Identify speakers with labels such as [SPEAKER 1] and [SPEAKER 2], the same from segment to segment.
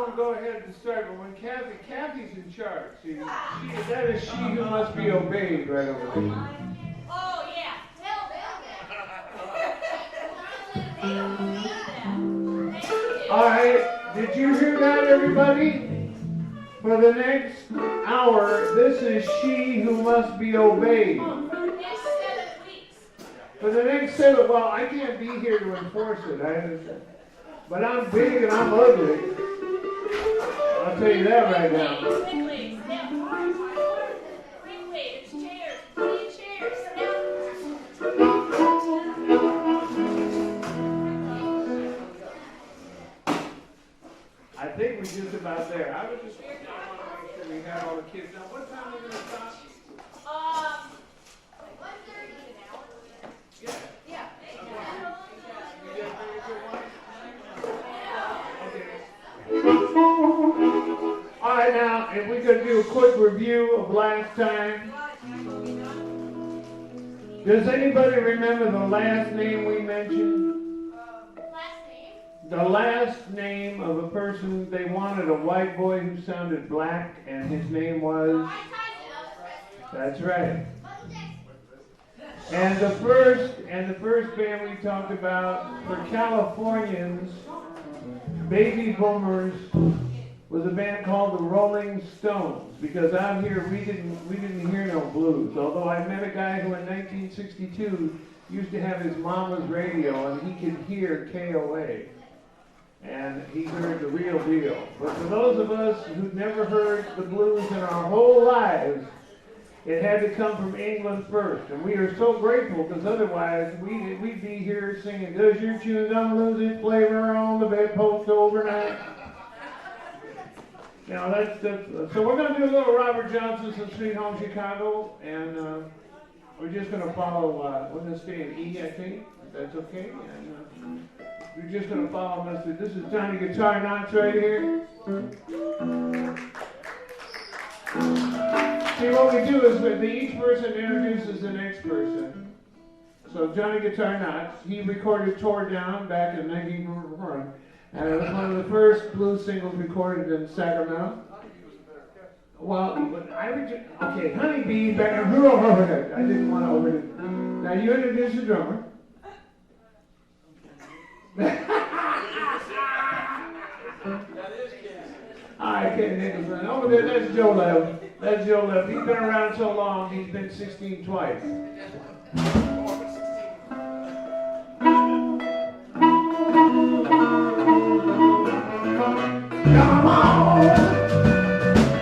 [SPEAKER 1] going to go ahead and start, but when Kathy's in charge. See, that is she who must be obeyed right over there.
[SPEAKER 2] Oh, yeah. Tell them.
[SPEAKER 1] All right. Did you hear that, everybody? For the next hour, this is she who must be obeyed.
[SPEAKER 2] Next 7 weeks.
[SPEAKER 1] For the next 7, well, I can't be here to enforce it. But I'm big and I'm ugly. I'll tell you that right now.
[SPEAKER 2] Quickly. It's chairs. Plenty of chairs.
[SPEAKER 1] I think we're just about there. I was just I want to make sure we have all the kids done. What time are we going to stop?
[SPEAKER 2] 1:30 an hour.
[SPEAKER 1] Yeah.
[SPEAKER 2] Yeah.
[SPEAKER 1] You guys ready for one? Okay. All right, now, if we could do a quick review of last time. Does anybody remember the last name we mentioned? The last name of a person, they wanted a white boy who sounded black, and his name was? That's right. And the first band we talked about for Californians, baby boomers, was a band called the Rolling Stones. Because out here we didn't hear no blues. Although I met a guy who in 1962 used to have his mama's radio, and he could hear KOA. And he heard the real deal. But for those of us who'd never heard the blues in our whole lives, it had to come from England first. And we are so grateful, because otherwise we'd be here singing, "Does your chewing gum lose its flavor on the bedpost overnight?" Now so we're going to do a little Robert Johnson, some Sweet Home Chicago, and we're just going to follow, we're going to stay in E, I think, if that's okay. And, we're just going to follow Mr. This is Johnny Guitar Knox right here. See, what we do is each person introduces the next person. So Johnny Guitar Knox, he recorded Tore Down back in 1991. And it was one of the first blues singles recorded in Sacramento. Well, okay, Honeybee back in I didn't want to overdo it. Now you introduce the drummer. Alright, Ken Nichols. Over there, that's Joe Lev. That's Joe Lev. He's been around so long, he's been 16 twice. Come on,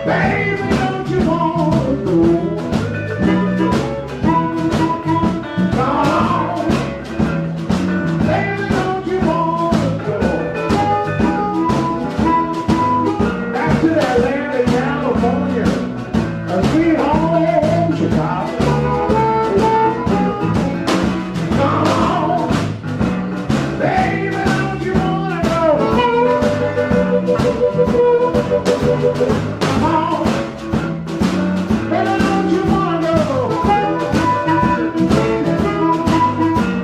[SPEAKER 1] baby, don't you want to go? Sweet home Chicago. Come on, baby, don't you wanna go? Come on, baby, don't you wanna go?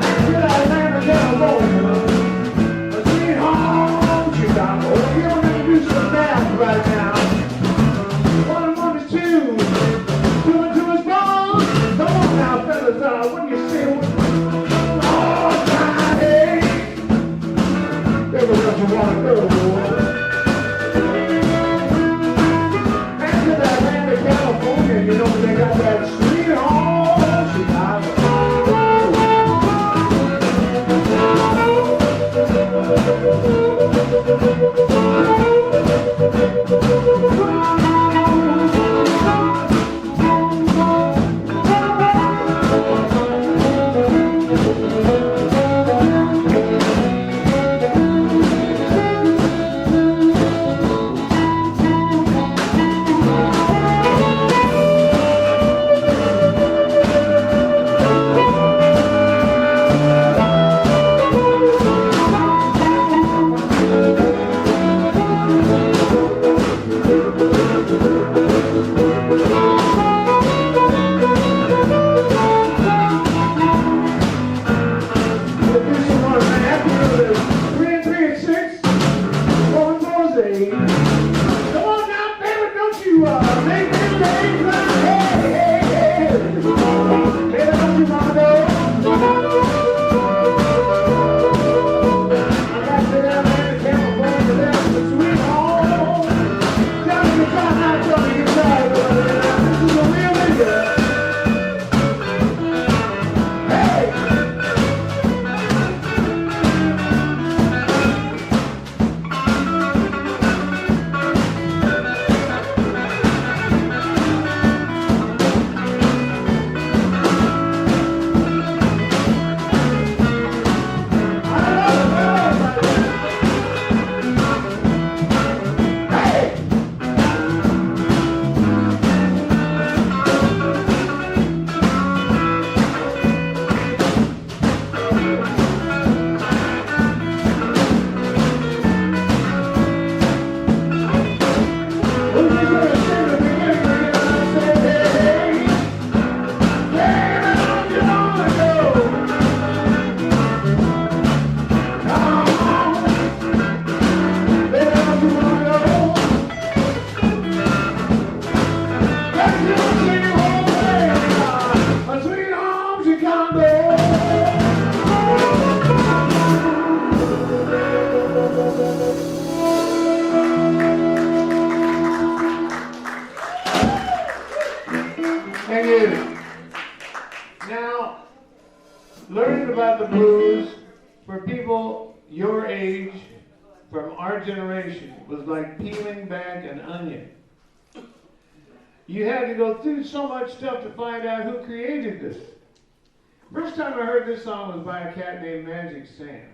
[SPEAKER 1] Back to that land of California. Sweet home Chicago. We're gonna do some math right now. When you say, oh, Johnny, baby, don't you wanna go? Back to that land of California, you know they got that sweet home Chicago. Three and 6, 4 and 4 is 8. from our generation was like peeling back an onion. You had to go through so much stuff to find out who created this. First time I heard this song was by a cat named Magic Sam.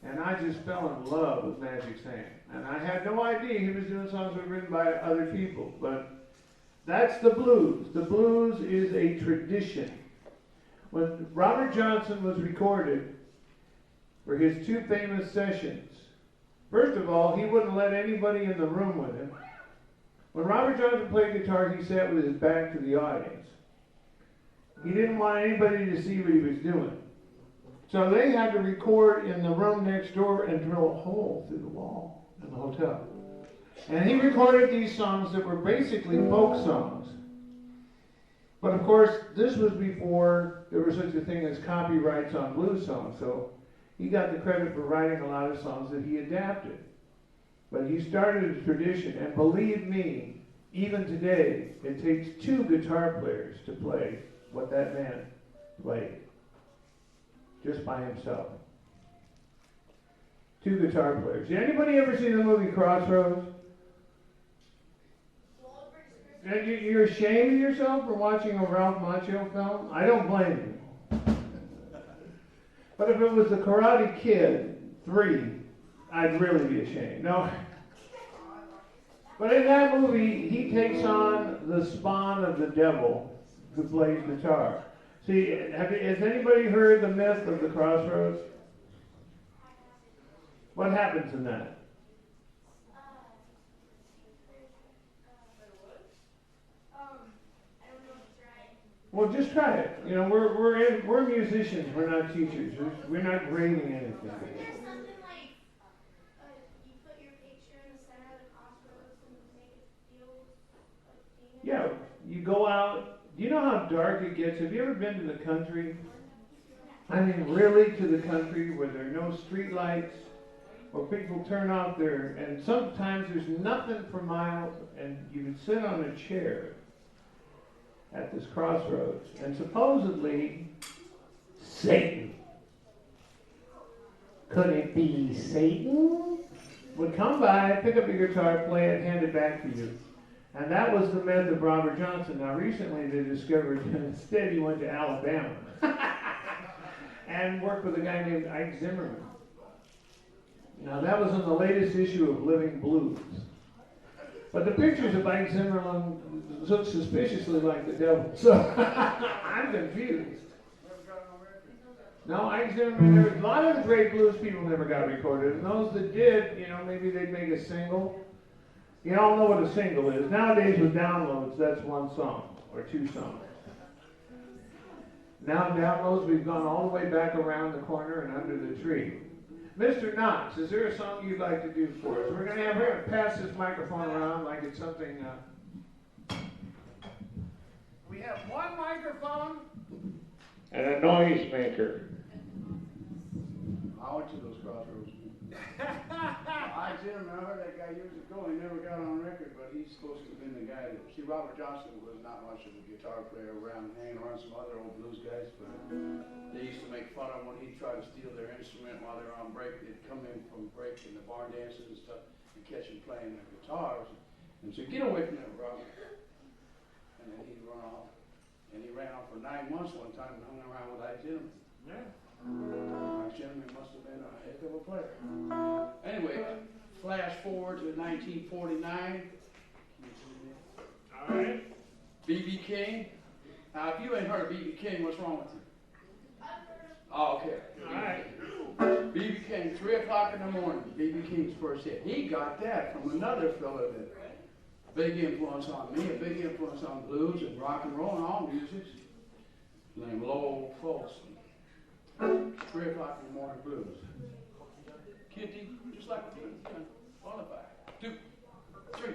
[SPEAKER 1] And I just fell in love with Magic Sam. And I had no idea he was doing songs that were written by other people. But that's the blues. The blues is a tradition. When Robert Johnson was recorded for his two famous sessions, first of all, he wouldn't let anybody in the room with him. When Robert Johnson played guitar, he sat with his back to the audience. He didn't want anybody to see what he was doing. So they had to record in the room next door and drill a hole through the wall in the hotel. And he recorded these songs that were basically folk songs. But of course, this was before there was such a thing as copyrights on blues songs. So he got the credit for writing a lot of songs that he adapted. But he started a tradition, and believe me, even today, it takes two guitar players to play what that man played, just by himself. Two guitar players. Did anybody ever see the movie Crossroads? And you're ashamed of yourself for watching a Ralph Macchio film? I don't blame you. But if it was The Karate Kid 3, I'd really be ashamed. No. But in that movie, he takes on the spawn of the devil who plays guitar. See, has anybody heard the myth of the Crossroads? What happens in that? Well, just try it. You know, we're musicians. We're not teachers. We're not grading anything.
[SPEAKER 3] Isn't there something like you put your picture in the center of the crossroads and make it feel like being
[SPEAKER 1] Yeah, you go out. Do you know how dark it gets? Have you ever been to the country? I mean, really to the country where there are no street lights, where people turn off their, and sometimes there's nothing for miles, and you can sit on a chair at this crossroads, and supposedly Satan, could it be Satan, would come by, pick up your guitar, play it, hand it back to you. And that was the myth of Robert Johnson. Now recently they discovered instead he went to Alabama and worked with a guy named Ike Zimmerman. Now that was in the latest issue of Living Blues. But the pictures of Ike Zimmerman look suspiciously like the devil. So I'm confused. No, Ike Zimmerman, a lot of the great blues people never got recorded. And those that did, you know, maybe they'd make a single. You all know what a single is. Nowadays with downloads, that's one song or two songs. Now downloads, we've gone all the way back around the corner and under the tree. Mr. Knox, is there a song you'd like to do for us? We're going to pass this microphone around like it's something. We have one microphone and a noise maker.
[SPEAKER 4] I went to those crossroads. I heard that guy years ago. He never got on record, but he's supposed to have been the guy that. See, Robert Johnson was not much of a guitar player around, hanging around some other old blues guys, but they used to make fun of him when he'd try to steal their instrument while they were on break. They'd come in from break in the barn dances and stuff and catch him playing their guitars and say, "Get away from that, Robert." And then he'd run off. And he ran off for 9 months one time and hung around with Ike Zimmerman.
[SPEAKER 1] Yeah.
[SPEAKER 4] Ike Zimmerman must have been a heck of a player. Anyway, flash forward to 1949.
[SPEAKER 1] All right.
[SPEAKER 4] B.B. King. Now, if you ain't heard of B.B. King, what's wrong with you? Oh, okay.
[SPEAKER 1] All right.
[SPEAKER 4] B.B. King, 3 o'clock in the morning. B.B. King's first hit. He got that from another fella that big influence on me, a big influence on blues and rock and roll and all music. Named Lowell Folsom. 3 o'clock in the morning blues. Kitty, just like a blues. 1, 2, 3.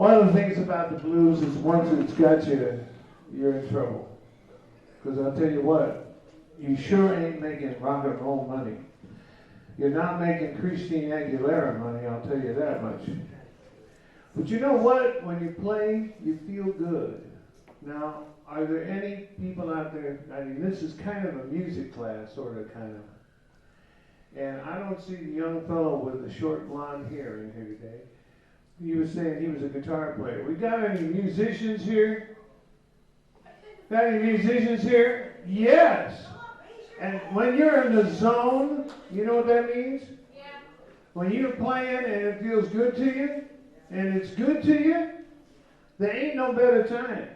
[SPEAKER 1] One of the things about the blues is once it's got you, you're in trouble. Because I'll tell you what, you sure ain't making rock and roll money. You're not making Christine Aguilera money, I'll tell you that much. But you know what? When you play, you feel good. Now, are there any people out there, I mean, this is kind of a music class, sort of, kind of. And I don't see the young fellow with the short blonde hair in here today. He was saying he was a guitar player. We got any musicians here? Got any musicians here? Yes. And when you're in the zone, you know what that means?
[SPEAKER 2] Yeah.
[SPEAKER 1] When you're playing and it feels good to you, and it's good to you, there ain't no better time.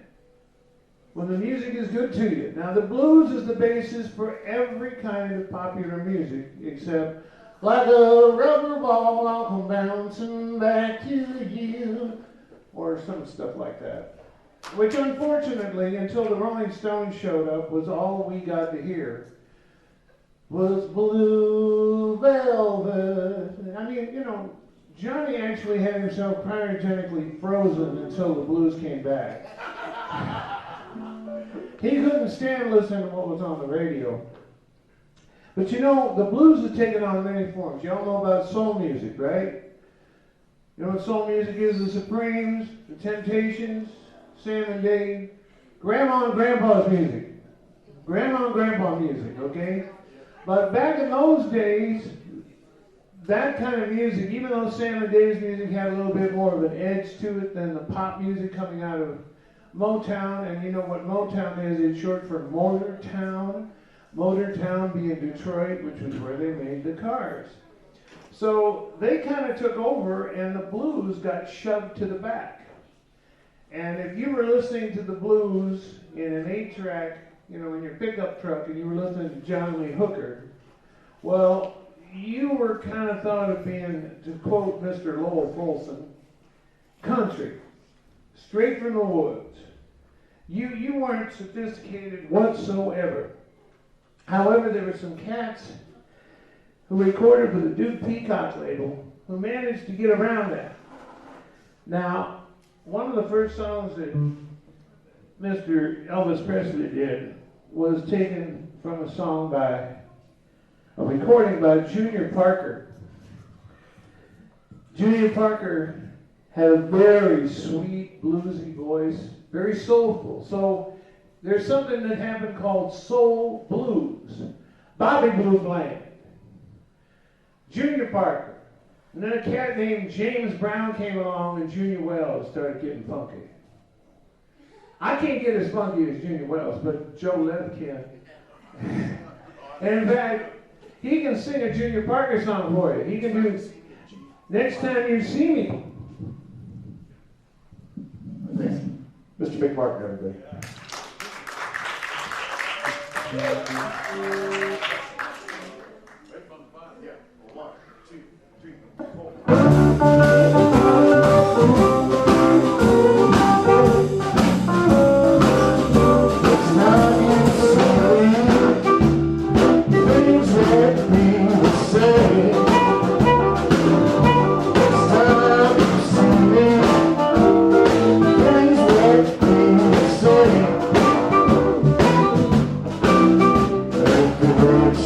[SPEAKER 1] When the music is good to you. Now the blues is the basis for every kind of popular music, except like a rubber ball, I'll come bouncing back to you, or some stuff like that. Which unfortunately, until the Rolling Stones showed up, was all we got to hear. Was Blue Velvet. I mean, you know, Johnny actually had himself cryogenically frozen until the blues came back. He couldn't stand listening to what was on the radio. But you know, the blues have taken on many forms. Y'all know about soul music, right? You know what soul music is? The Supremes, the Temptations, Sam and Dave, Grandma and Grandpa's music. Grandma and Grandpa music, okay? But back in those days, that kind of music, even though Sam and Dave's music had a little bit more of an edge to it than the pop music coming out of Motown, and you know what Motown is? It's short for Motor Town. Motor Town being Detroit, which was where they made the cars. So they kind of took over, and the blues got shoved to the back. And if you were listening to the blues in an 8-track, you know, in your pickup truck, and you were listening to John Lee Hooker, well, you were kind of thought of being, to quote Mr. Lowell Folsom, country, straight from the woods. You weren't sophisticated whatsoever. However, there were some cats who recorded for the Duke Peacock label who managed to get around that. Now, one of the first songs that Mr. Elvis Presley did was taken from a song by, a recording by Junior Parker. Junior Parker had a very sweet, bluesy voice, very soulful. So there's something that happened called soul blues. Bobby Blue Bland, Junior Parker, and then a cat named James Brown came along, and Junior Wells started getting funky. I can't get as funky as Junior Wells, but Joe Lev can. And in fact, he can sing a Junior Parker song for you. He can do Next Time You See Me.
[SPEAKER 5] Mr. Mick Martin, everybody.
[SPEAKER 4] Right from the bottom, yeah. 1, 2, 3, 4.
[SPEAKER 5] It's not easy, things that we would say. It's time to see me, things that we would say. If the words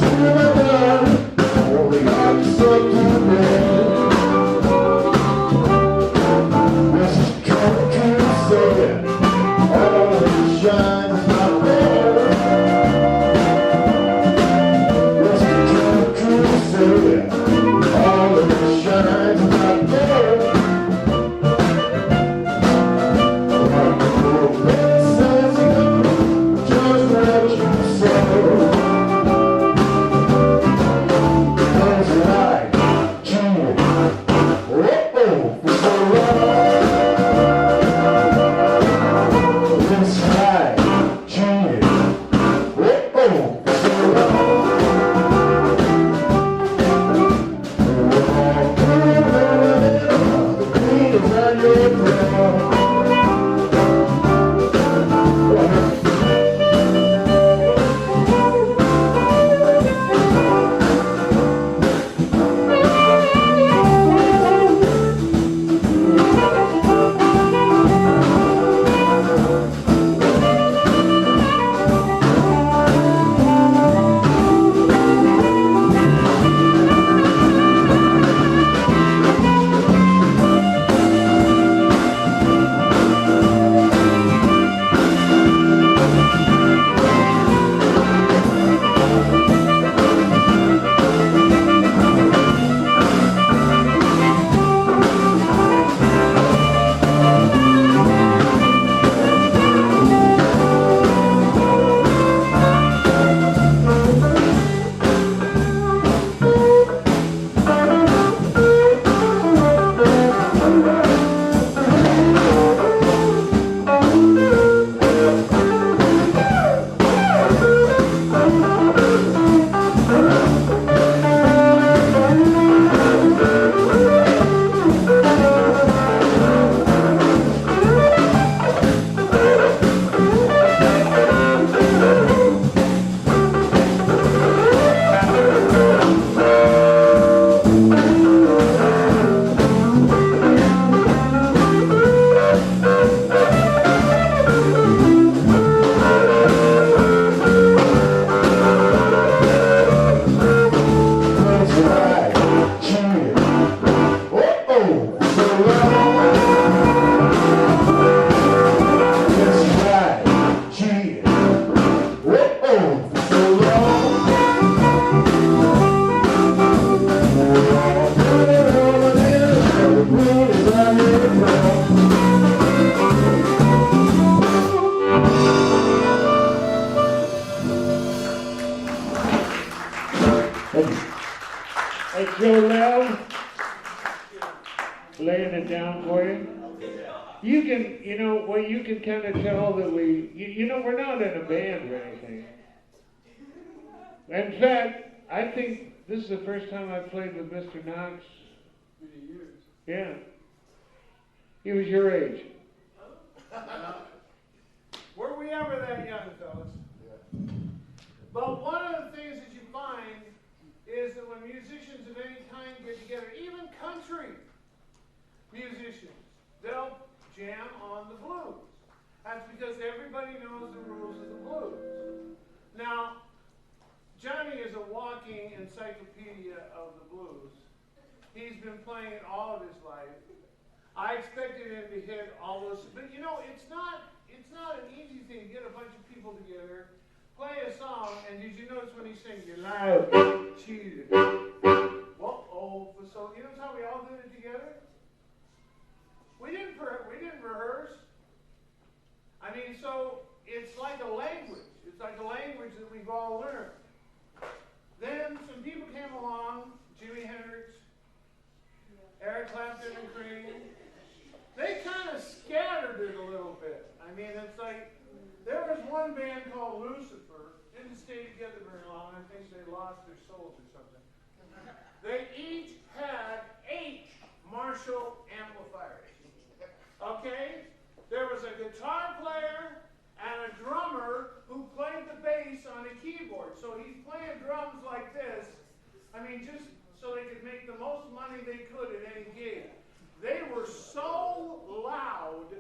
[SPEAKER 1] Joe Love laying it down for you. You can, you can kind of tell that we're not in a band or anything. In fact, I think this is the first time I've played with Mr. Knox.
[SPEAKER 4] Many years.
[SPEAKER 1] Yeah. He was your age.
[SPEAKER 6] Were we ever that young, fellas?
[SPEAKER 4] Yeah.
[SPEAKER 6] But one of the things that you find is that when musicians of any kind get together, even country musicians, they'll jam on the blues. That's because everybody knows the rules of the blues. Now, Johnny is a walking encyclopedia of the blues. He's been playing it all of his life. I expected him to hit all those, but it's not an easy thing to get a bunch of people together, play a song, and did you notice when he sings, you're loud, cheated. Whoa, so you notice how we all did it together? We didn't rehearse. I mean, so it's like a language. It's like a language that we've all learned. Then some people came along, Jimi Hendrix, Eric Clapton and Cream. They kind of scattered it a little bit. I mean, it's like, there was one band called Lucifer, didn't stay together very long. I think they lost their souls or something. They each had 8 Marshall amplifiers. Okay? There was a guitar player and a drummer who played the bass on a keyboard. So he's playing drums like this. I mean, just so they could make the most money they could at any gig. They were so loud,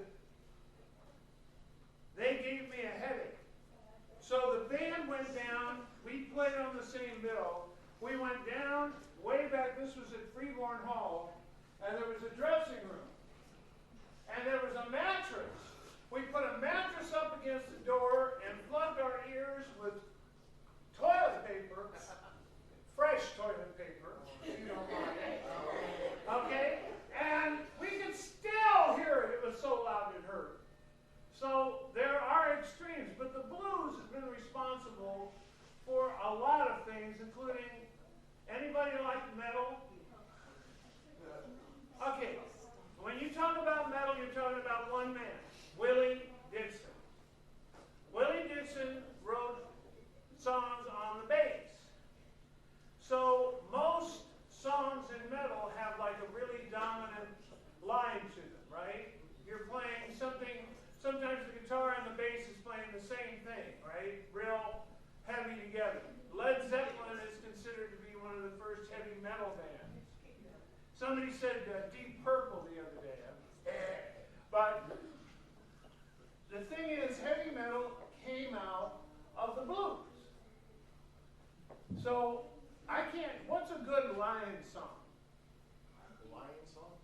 [SPEAKER 6] they gave me a headache. So the band went down. We played on the same bill. We went down way back. This was at Freeborn Hall. And there was a dressing room. And there was a mattress. We put a mattress up against the door and plugged our ears with toilet paper, fresh toilet paper, if you don't mind. Okay? And we could still hear it. It was so loud it hurt. So there are extremes, but the blues has been responsible for a lot of things, including anybody like metal? Okay. When you talk about metal, you're talking about one man, Willie Dixon. Willie Dixon wrote songs on the bass. So most songs in metal have like a really dominant line to them, right? You're playing something, sometimes the guitar and the bass is playing the same thing, right? Real heavy together. Led Zeppelin is considered to be one of the first heavy metal bands. Somebody said Deep Purple the other day. But the thing is, heavy metal came out of the blues. So I can't. What's a good Lion song?
[SPEAKER 4] Lion song?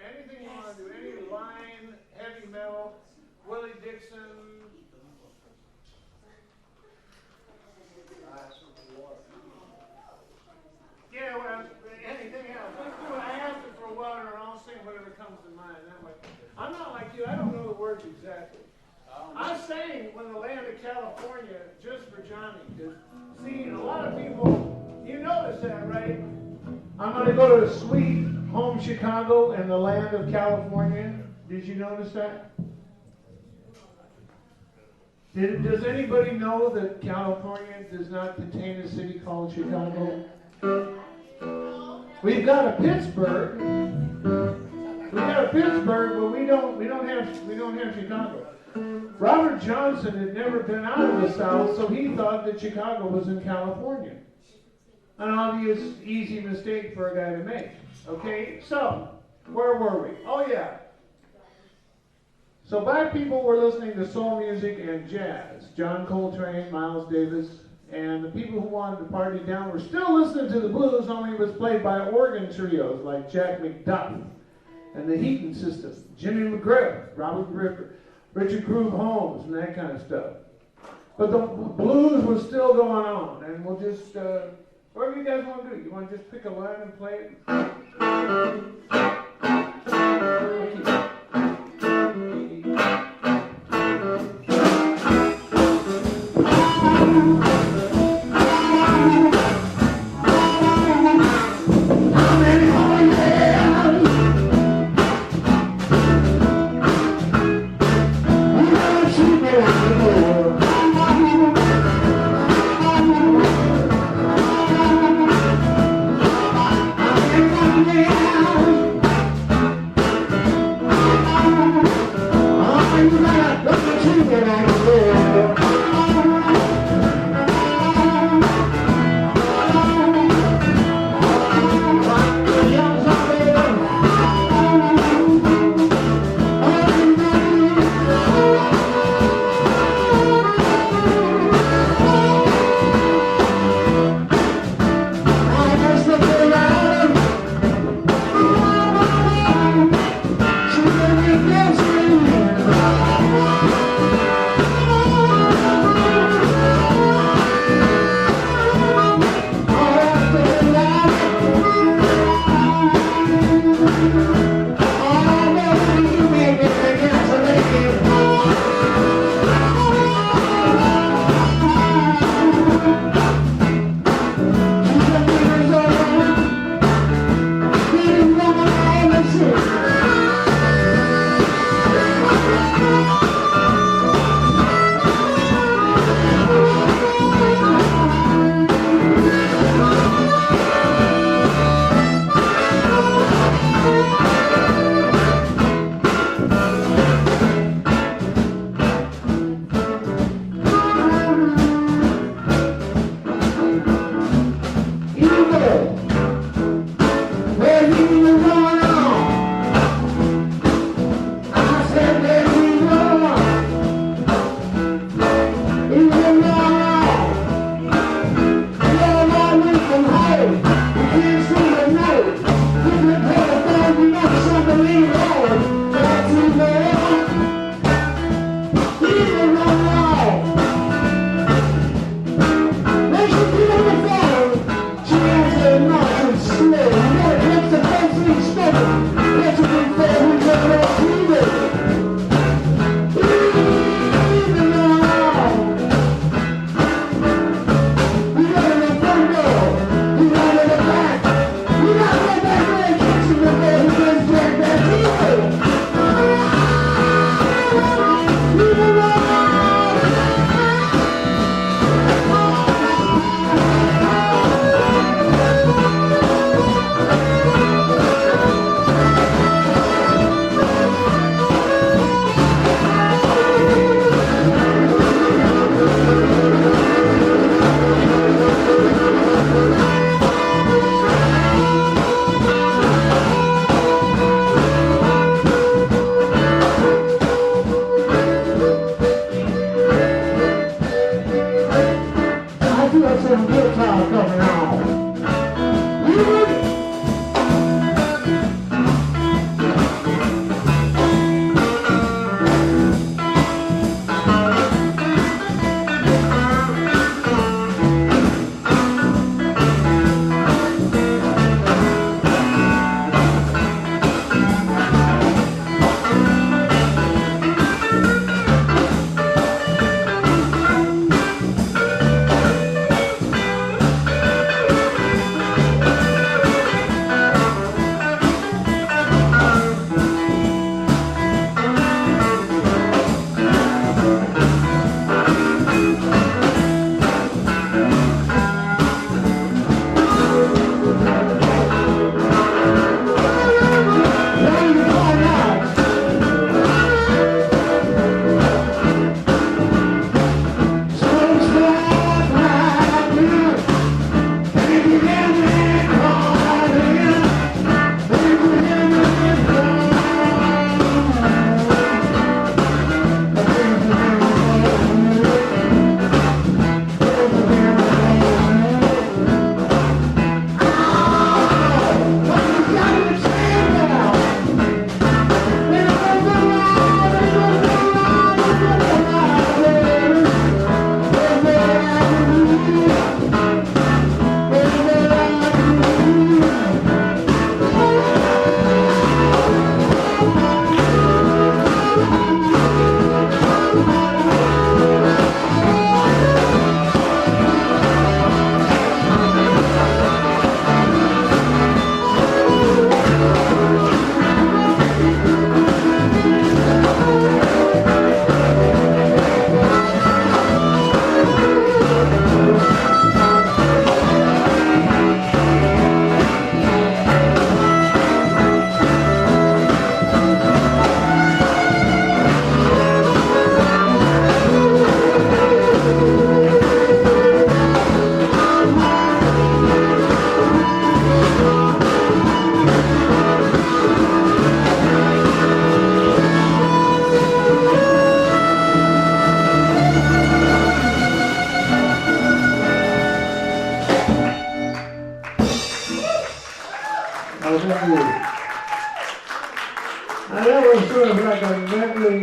[SPEAKER 6] Anything you want to do. Any Lion, heavy metal, Willie Dixon. Yeah, well, anything else. Let's do it. I asked it for water, and I'll sing whatever comes to mind. That way, I'm not like you. I don't know the words exactly. I sang "When the Land of California" just for Johnny. See, a lot of people, you notice that, right? I'm going to go to sweet home Chicago and the land of California. Did you notice that? Does anybody know that California does not contain a city called Chicago? We've got a Pittsburgh. But we don't have Chicago. Robert Johnson had never been out of the South, so he thought that Chicago was in California. An obvious, easy mistake for a guy to make. Okay, so where were we? Oh yeah. So black people were listening to soul music and jazz. John Coltrane, Miles Davis, and the people who wanted to party down were still listening to the blues, only it was played by organ trios like Jack McDuff and the Heaton System, Jimmy McGriff, Robert Griffith, Richard Groove Holmes, and that kind of stuff. But the blues was still going on, and we'll just, whatever you guys want to do. You want to just pick a line and play it? Okay.
[SPEAKER 5] She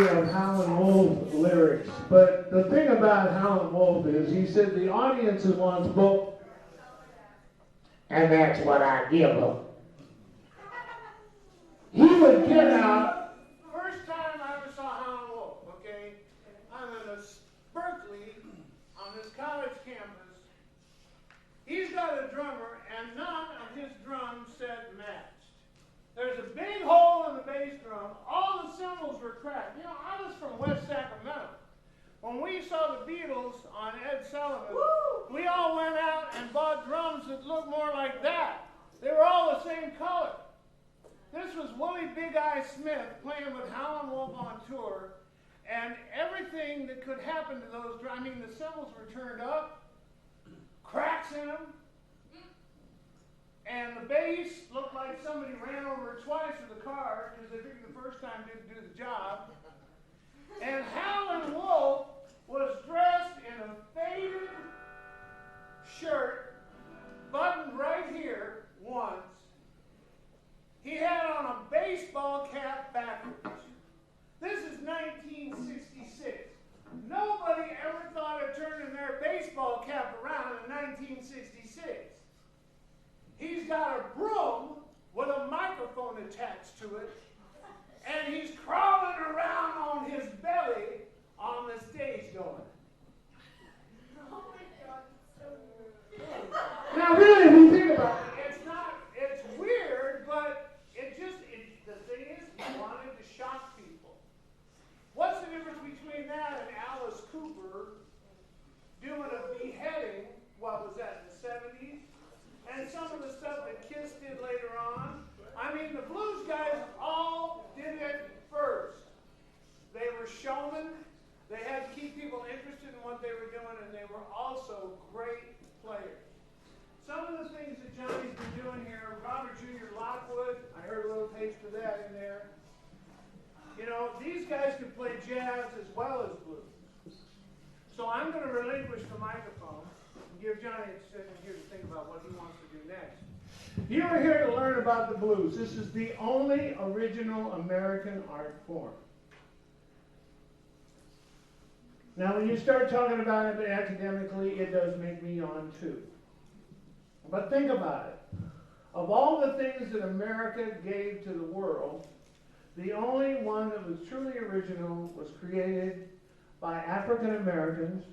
[SPEAKER 1] of Howlin' Wolf lyrics, but the thing about Howlin' Wolf is he said the audience wants both, and that's what I give them. He would get out.
[SPEAKER 6] First time I ever saw Howlin' Wolf, okay? I'm in Berkeley on this college campus. He's got a drummer, and none of his drum set matched. There's a big hole in the bass drum. All the cymbals were cracked. You know, I was from West Sacramento. When we saw the Beatles on Ed Sullivan, we all went out and bought drums that looked more like that. They were all the same color. This was Willie Big Eye Smith playing with Howlin' Wolf on tour, and everything that could happen to those drums, I mean, the cymbals were turned up, cracks in them, and the bass looked like somebody ran over it twice with a car because they figured the first time didn't do the job. And Howlin' Wolf was dressed in a faded shirt, buttoned right here once. He had on a baseball cap backwards. This is 1966. Nobody ever thought of turning their baseball cap around in 1966. He's got a broom with a microphone attached to it, and he's crawling around on his belly on the stage going.
[SPEAKER 3] Oh my God, it's so weird.
[SPEAKER 1] Now, really, if you think about it,
[SPEAKER 6] It's weird, but the thing is, he wanted to shock people. What's the difference between that and Alice Cooper doing a beheading, what was that, in the 70s? And some of the stuff that Kiss did later on. I mean, the blues guys all did it first. They were showmen. They had to keep people interested in what they were doing, and they were also great players. Some of the things that Johnny's been doing here, Robert Jr. Lockwood, I heard a little taste of that in there. You know, these guys could play jazz as well as blues. So I'm going to relinquish the microphone and give Johnny a second here to think about what he wants to do next. You are here to learn about the blues. This is the only original American art form. Now, when you start talking about it academically, it does make me yawn too. But think about it. Of all the things that America gave to the world, the only one that was truly original was created by African Americans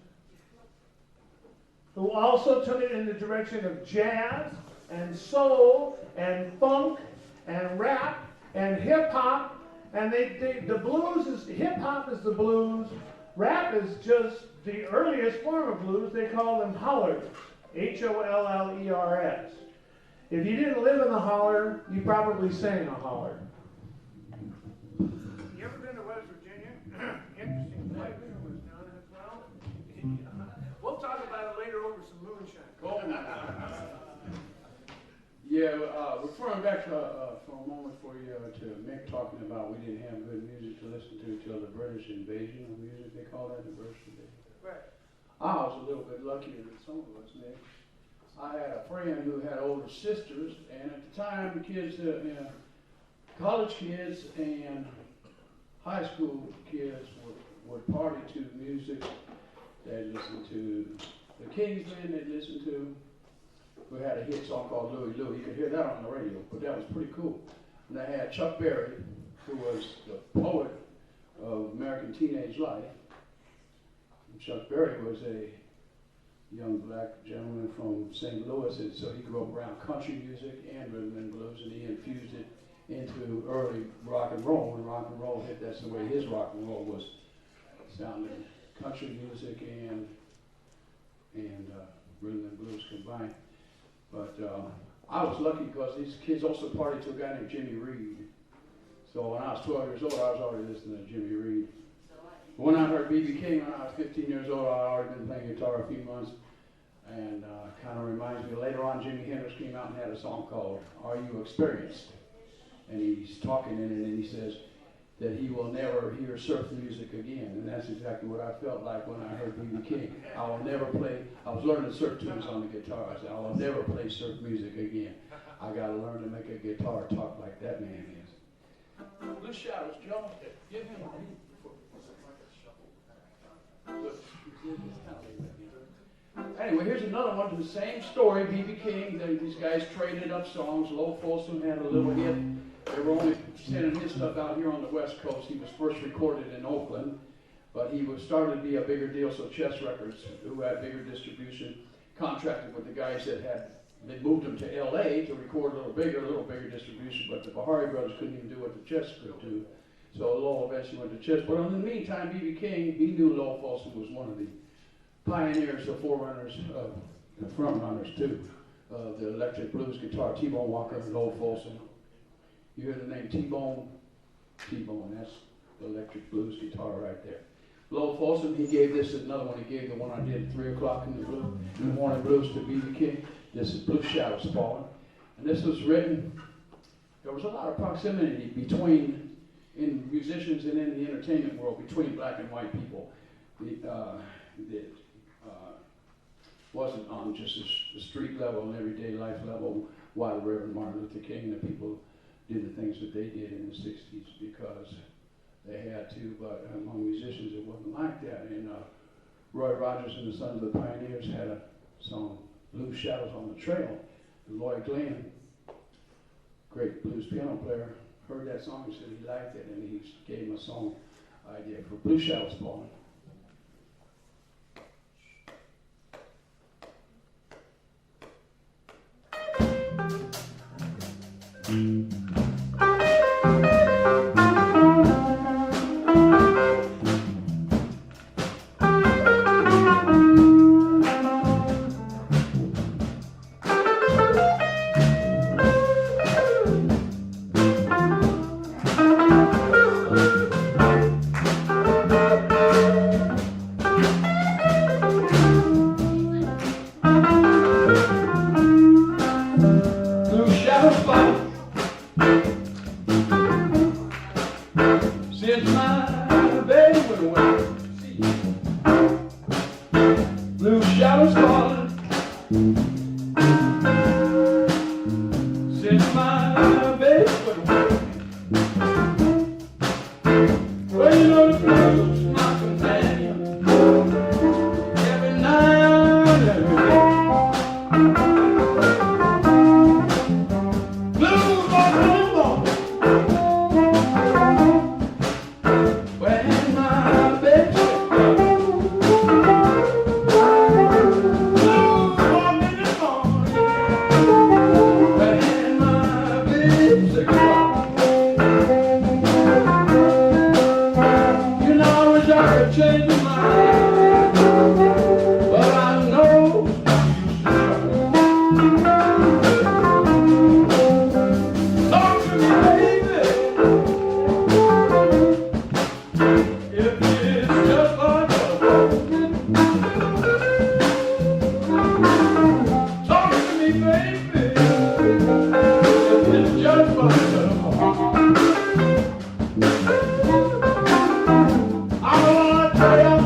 [SPEAKER 6] who also took it in the direction of jazz and soul and funk and rap and hip hop. And the blues is, hip hop is the blues. Rap is just the earliest form of blues. They call them hollers. Hollers. If you didn't live in the holler, you probably sang a holler. You ever been to West Virginia? Interesting place. Was down as well. We'll talk about it later over some moonshine.
[SPEAKER 4] Yeah, referring back for a moment for you to Mick talking about we didn't have good music to listen to until the British invasion of music. They call that the British invasion.
[SPEAKER 6] Right.
[SPEAKER 4] I was a little bit luckier than some of us, Nick. I had a friend who had older sisters, and at the time, the kids, college kids and high school kids would party to music. They'd listen to the Kingsmen. They'd listen to. We had a hit song called Louie Louie. You could hear that on the radio, but that was pretty cool. And they had Chuck Berry, who was the poet of American teenage life. And Chuck Berry was a young black gentleman from St. Louis, and so he grew up around country music and rhythm and blues, and he infused it into early rock and roll. When rock and roll hit, that's the way his rock and roll was sounding, country music and rhythm and blues combined. But I was lucky because these kids also partied to a guy named Jimmy Reed. So when I was 12 years old, I was already listening to Jimmy Reed. When I heard B.B. King when I was 15 years old, I'd already been playing guitar a few months. And kind of reminds me, later on, Jimi Hendrix came out and had a song called Are You Experienced? And he's talking in it, and he says that he will never hear surf music again. And that's exactly what I felt like when I heard B.B. King. I will never play, I was learning surf tunes on the guitar. I said, I will never play surf music again. I got to learn to make a guitar talk like that man is. Blue Shadows, Joe, give him a beat. Anyway, here's another one, the same story, B.B. King. These guys traded up songs. Lowell Fulson had a little hit. They were only sending his stuff out here on the West Coast. He was first recorded in Oakland, but he was started to be a bigger deal, so Chess Records, who had bigger distribution, contracted with the guys that had, they moved him to L.A. to record a little bigger distribution, but the Bahari brothers couldn't even do what the Chess could do. So Lowell eventually went to Chess. But in the meantime, B.B. King, he knew Lowell Fulson was one of the pioneers, the forerunners, the front runners too. The electric blues guitar, T-Bone Walker and Lowell Fulson. You hear the name T-Bone? T-Bone, that's the electric blues guitar right there. Lowell Fulson, he gave this another one. He gave the one I did at 3 o'clock in the morning blues to B.B. King. This is Blue Shadows Falling. And this was written, there was a lot of proximity between, in musicians and in the entertainment world, between black and white people. It wasn't on just the street level and everyday life level why the Reverend Martin Luther King and the people did the things that they did in the 60s because they had to, but among musicians it wasn't like that. And Roy Rogers and the Sons of the Pioneers had a song, Blue Shadows on the Trail. And Lloyd Glenn, great blues piano player, heard that song and said he liked it, and he gave him a song idea for Blue Shadows Falling. Since my baby went away, blue shadows falling. Since my baby went away, well, you know the blues, my companion, every night and every day. Blues, my blues, when my baby said blue walking in the morning, when my baby said you know, I wish I could change my mind, but I know talk to me, baby. If it's just like telephone, talk to me, baby. If it's just like telephone, I wanna tell you.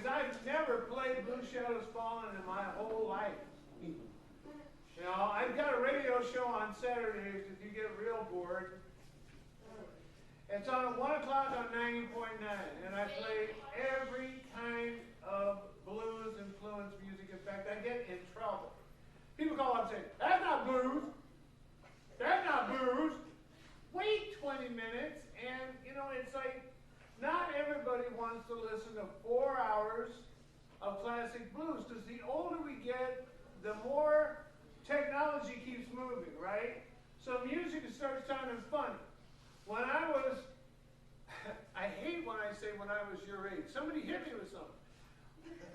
[SPEAKER 6] because I've never played Blue Shadows Falling in my whole life. You know, I've got a radio show on Saturdays if you get real bored. It's on at 1 o'clock on 90.9, and I play every kind of blues influenced music. In fact, I get in trouble. People call up and say, "That's not blues. That's not blues." Wait 20 minutes, and you know, it's like not everybody wants to listen to 4 hours of classic blues, because the older we get, the more technology keeps moving, right? So music starts sounding funny. When I was, I hate when I say when I was your age. Somebody hit me with something.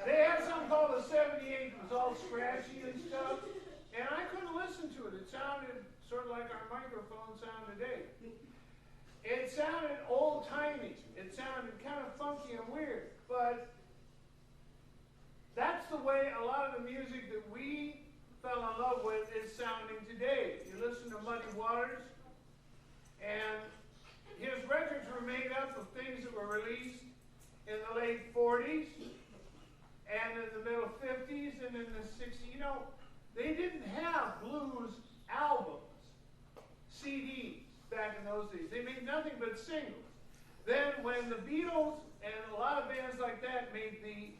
[SPEAKER 6] They had something called a 78. It was all scratchy and stuff. And I couldn't listen to it. It sounded sort of like our microphones sound today. It sounded old-timey. It sounded kind of funky and weird. But that's the way a lot of the music that we fell in love with is sounding today. You listen to Muddy Waters, and his records were made up of things that were released in the late 40s and in the middle 50s and in the 60s. You know, they didn't have blues albums, CDs, back in those days. They made nothing but singles. Then when the Beatles and a lot of bands like that made the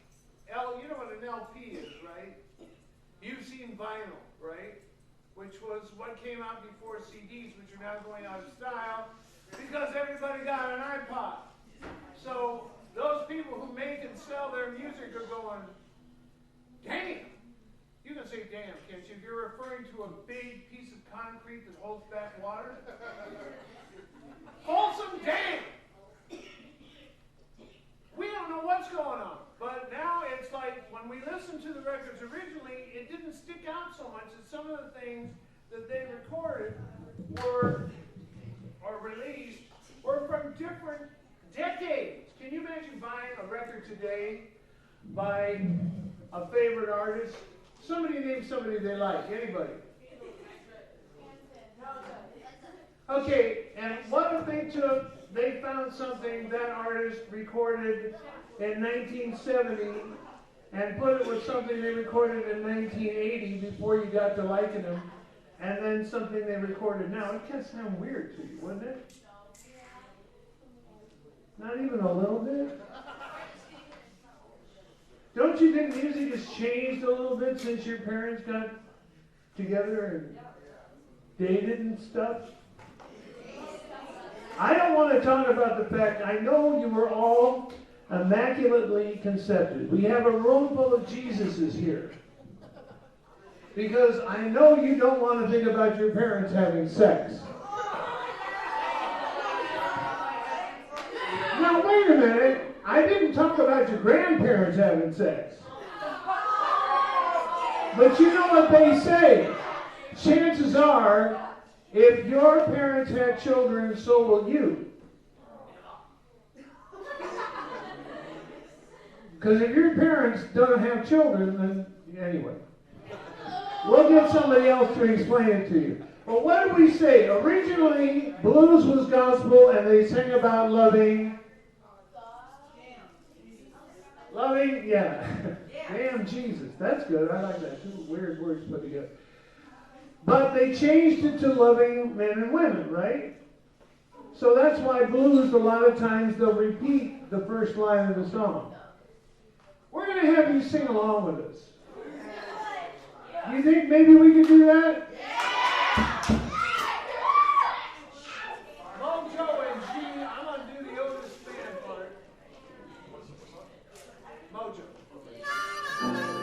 [SPEAKER 6] you know what an LP is, right? You've seen vinyl, right? Which was what came out before CDs, which are now going out of style because everybody got an iPod. So those people who make and sell their music are going, damn. You can say damn, can't you? If you're referring to a big piece of concrete that holds back water. Wholesome damn. We don't know what's going on. But now it's like when we listen to the records originally, it didn't stick out so much that some of the things that they recorded or released were from different decades. Can you imagine buying a record today by a favorite artist? Somebody name somebody they like. Anybody? Okay, and what if they found something that artist recorded in 1970 and put it with something they recorded in 1980 before you got to liking them, and then something they recorded now? It can sound weird to you, wouldn't it? Not even a little bit? Don't you think music has changed a little bit since your parents got together and dated and stuff? I don't want to talk about the fact, I know you were all immaculately conceived. We have a room full of Jesuses here. Because I know you don't want to think about your parents having sex. Now wait a minute, I didn't talk about your grandparents having sex. But you know what they say? Chances are, if your parents had children, so will you. Because if your parents don't have children, then anyway. We'll get somebody else to explain it to you. But what did we say? Originally, blues was gospel, and they sang about loving. Loving, yeah. Damn Jesus. That's good. I like that. Two weird words put together. But they changed it to loving men and women, right? So that's why blues, a lot of times, they'll repeat the first line of the song. We're going to have you sing along with us. You think maybe we could do that? Mojo and G, I'm going to do the Otis band part. Mojo.
[SPEAKER 5] Thank you.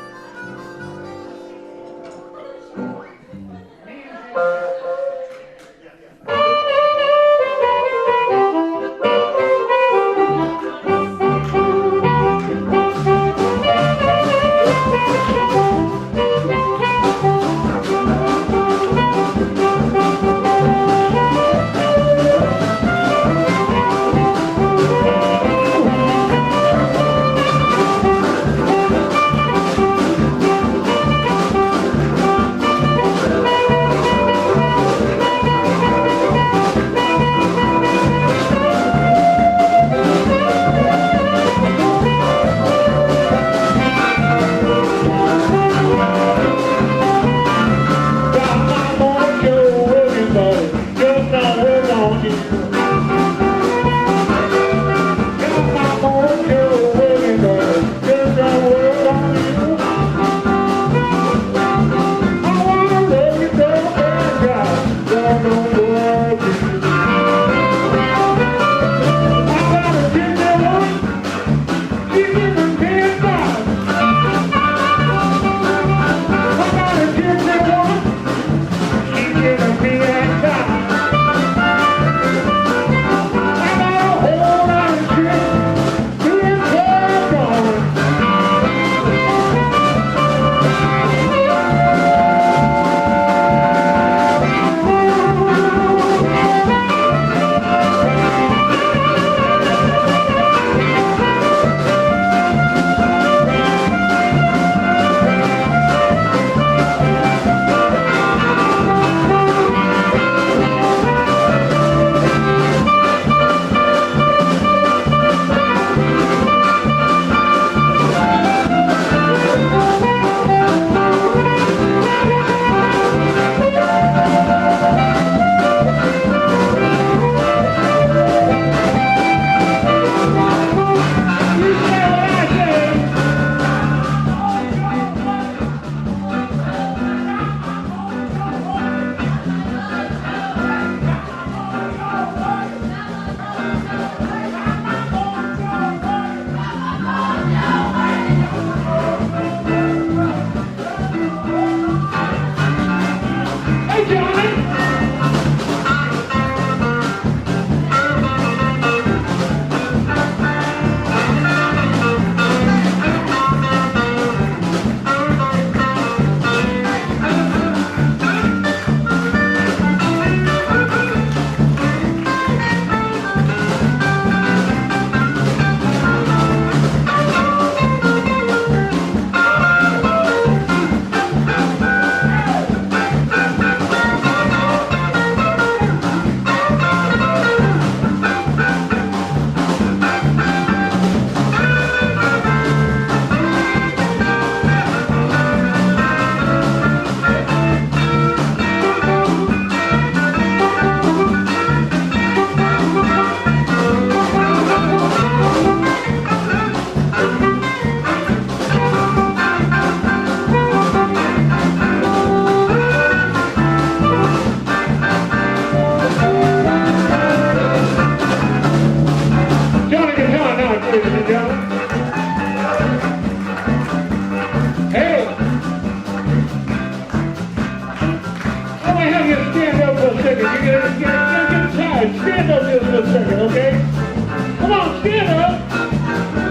[SPEAKER 1] stand up.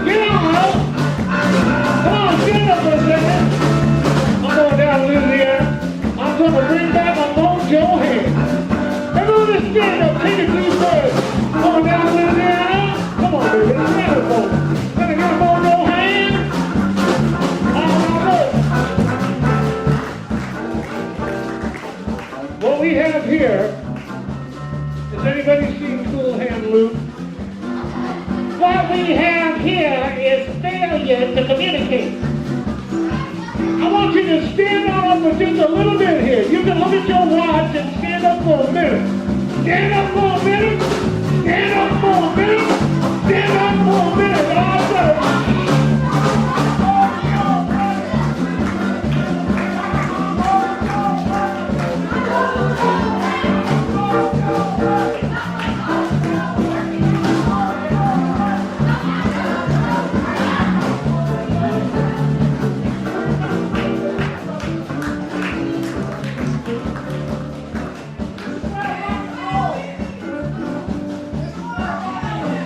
[SPEAKER 1] Get on up. Come on, stand up for a second. I'm going down to Louisiana. I'm going to bring back my mojo hand. Everyone stand up. Take a deep breath. Going down to Louisiana. Come on, baby. Let's stand up for it. Let me get a mojo hand. What we have here, has anybody seen Cool Hand Luke? What we have here is failure to communicate. I want you to stand up for just a little bit here. You can look at your watch and stand up for a minute. Stand up for a minute. Stand up for a minute. Stand up for a minute. Awesome.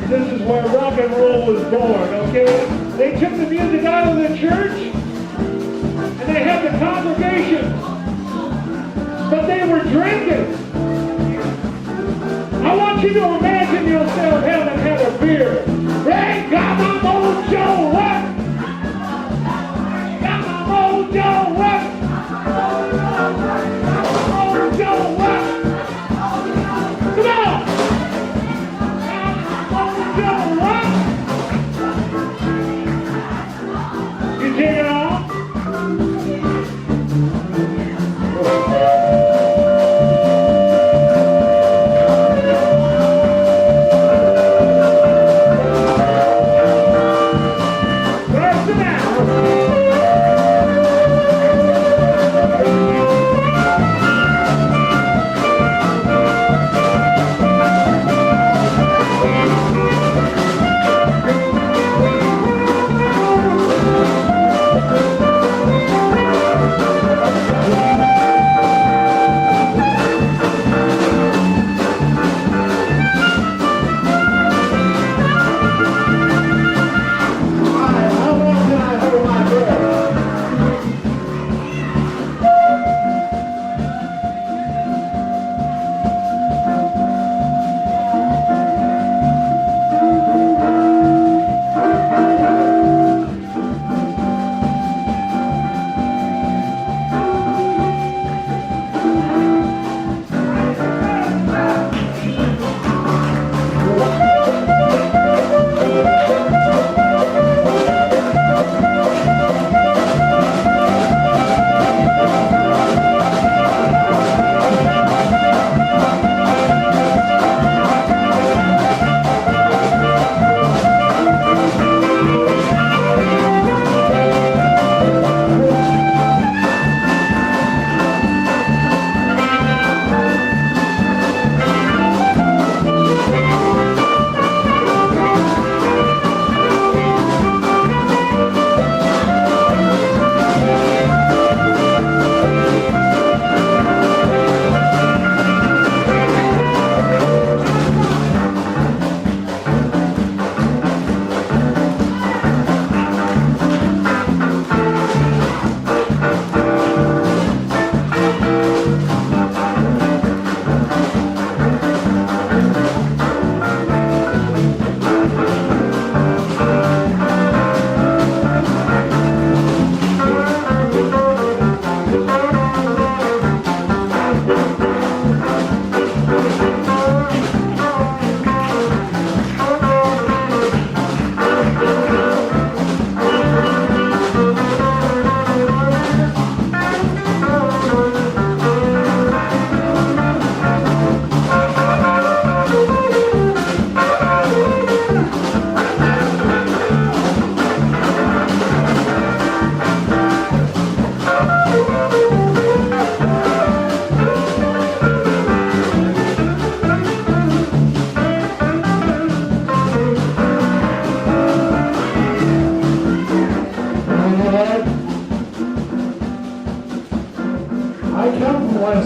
[SPEAKER 1] This is where rock and roll was born, okay? They took the music out of the church, and they had the congregation, but they were drinking. I want you to imagine yourself having had a beer. Hey, got my mojo, what? Got my mojo, what? Mojo, what? Come on! You take it off? Burst it out.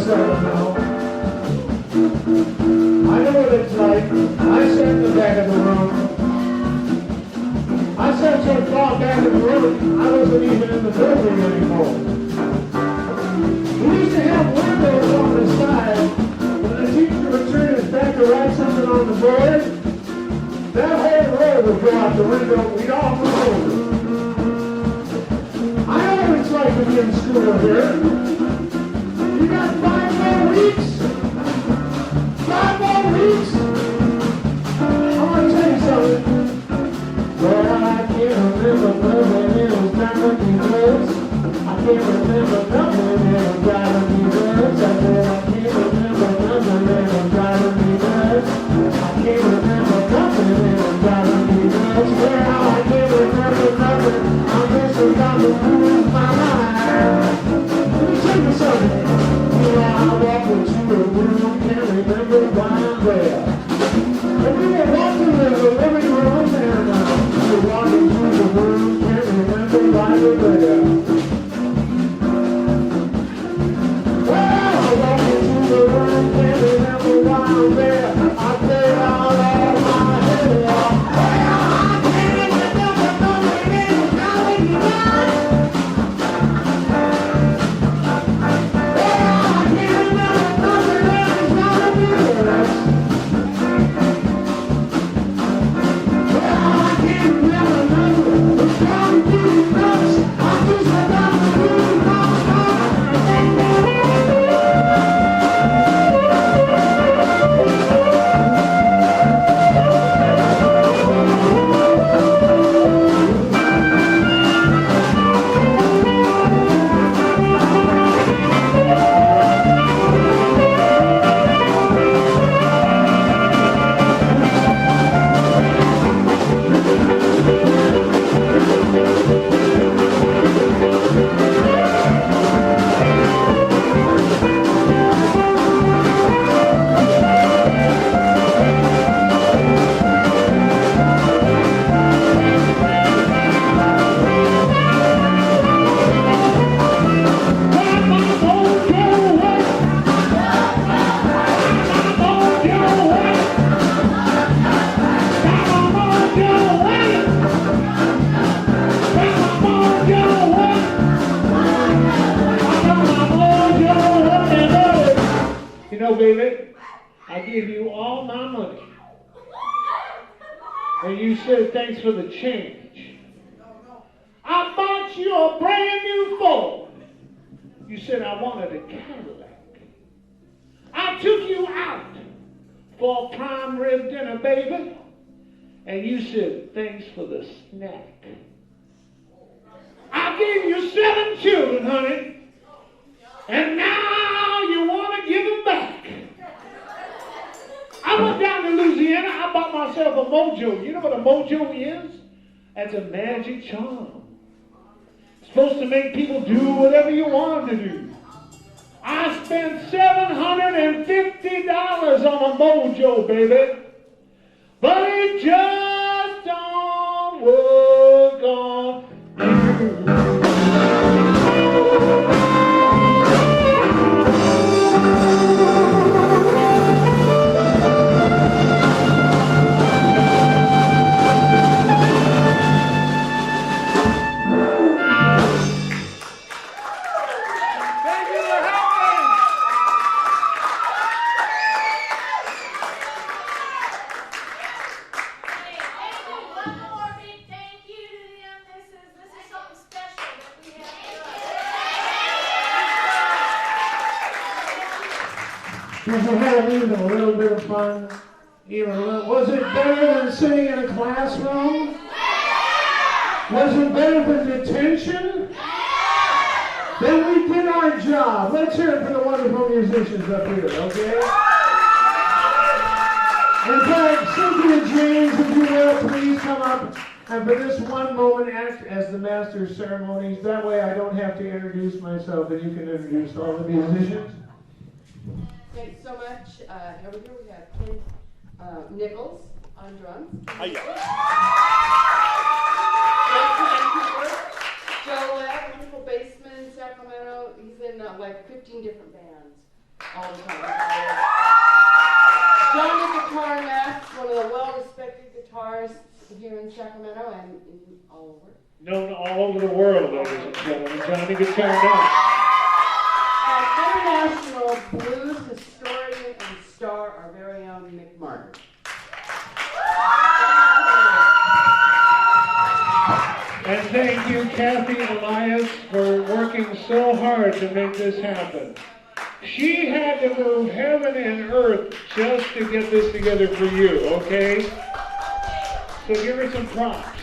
[SPEAKER 1] Sacramento. I know what it's like. I sat in the back of the room.
[SPEAKER 6] I said so far back in the room, I wasn't even in the building anymore. We used to have windows on the side. When the teacher would turn his back to write something on the board, that whole row would go out the window. We'd all move over. I always like to be in school here. You got 5 more weeks? 5 more weeks? I want to tell you something. Well, I can't remember when it was driving me nuts. I can't remember nothing that was driving me nuts. I said I can't remember nothing that was driving me nuts. I can't remember nothing that was driving me nuts. Well, I can't remember nothing. I'm just about to lose my mind. Let me tell you something. You know, I walk into the room, can't remember why I'm there. And we were walking in the living room, and we were walking through the room, can't remember why we're there. Well, I walked into the room, can't remember why I'm there. I played out all my head off. Well, I can't remember nothing that was driving me nuts. Well, I can't remember nothing that was driving me nuts. Well, I can't remember nothing that's driving me nuts. I'm just about to lose my mind. You know, baby, I give you all my money. And you said thanks for the change. I bought you a brand new Ford. You said I wanted a Cadillac. I took you out for a prime rib dinner, baby. And you said thanks for the snack. I gave you 7 children, honey. And now you want to give them back. I went down to Louisiana. I bought myself a mojo. You know what a mojo is? That's a magic charm. It's supposed to make people do whatever you want them to do. I spent $750 on a mojo, baby. But it just don't work on you.
[SPEAKER 2] One more big thank you to them. This is something special that we have.
[SPEAKER 6] Did you have even a little bit of fun? Even a little? Was it better than sitting in a classroom? Was it better than detention? Then we did our job. Let's hear it for the wonderful musicians up here, okay? In fact, Cynthia James, if you will, please come up and for this one moment act as the master of ceremonies. That way I don't have to introduce myself and you can introduce all the musicians.
[SPEAKER 7] Thanks so much. Over here we have Ken Nichols on drums. Joe Lab, wonderful bassman in Sacramento. He's in like 15 different bands all the time. John the guitar master, one of the well-respected guitarists here here in Sacramento and all over.
[SPEAKER 1] Known all over the world, ladies and gentlemen. Johnny Guitar Knox.
[SPEAKER 7] International blues historian and star, our very own Mick Martin.
[SPEAKER 1] And thank you, Kathy Elias, for working so hard to make this happen. She had to move heaven and earth just to get this together for you, okay? So give her some props.